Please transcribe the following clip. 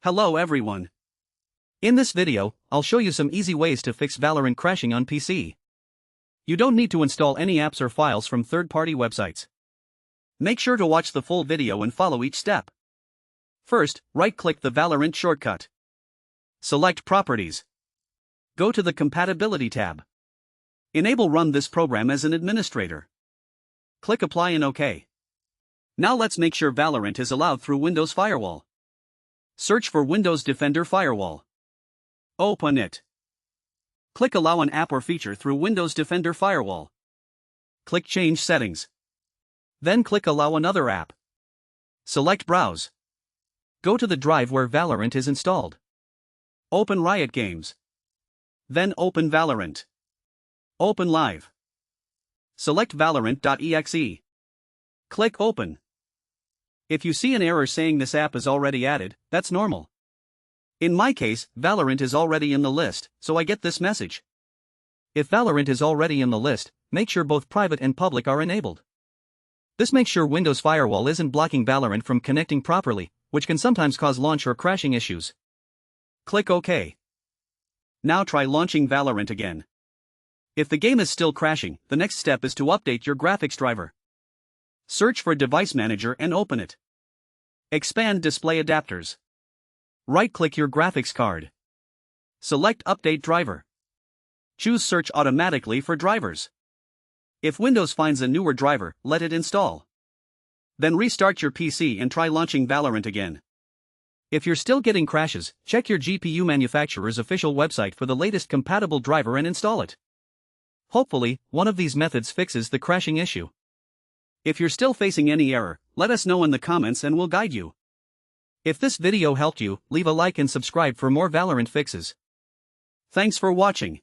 Hello everyone. In this video, I'll show you some easy ways to fix Valorant crashing on PC. You don't need to install any apps or files from third-party websites. Make sure to watch the full video and follow each step. First, right-click the Valorant shortcut. Select Properties. Go to the Compatibility tab. Enable Run this program as an administrator. Click Apply and OK. Now let's make sure Valorant is allowed through Windows Firewall. Search for Windows Defender Firewall. Open it. Click Allow an app or feature through Windows Defender Firewall. Click Change Settings. Then click Allow another app. Select Browse. Go to the drive where Valorant is installed. Open Riot Games. Then open Valorant. Open Live. Select Valorant.exe. Click Open. If you see an error saying this app is already added, that's normal. In my case, Valorant is already in the list, so I get this message. If Valorant is already in the list, make sure both private and public are enabled. This makes sure Windows Firewall isn't blocking Valorant from connecting properly, which can sometimes cause launch or crashing issues. Click OK. Now try launching Valorant again. If the game is still crashing, the next step is to update your graphics driver. Search for Device Manager and open it. Expand Display Adapters. Right-click your graphics card. Select Update Driver. Choose Search automatically for drivers. If Windows finds a newer driver, let it install. Then restart your PC and try launching Valorant again. If you're still getting crashes, check your GPU manufacturer's official website for the latest compatible driver and install it. Hopefully, one of these methods fixes the crashing issue. If you're still facing any error, let us know in the comments and we'll guide you. If this video helped you, leave a like and subscribe for more Valorant fixes. Thanks for watching.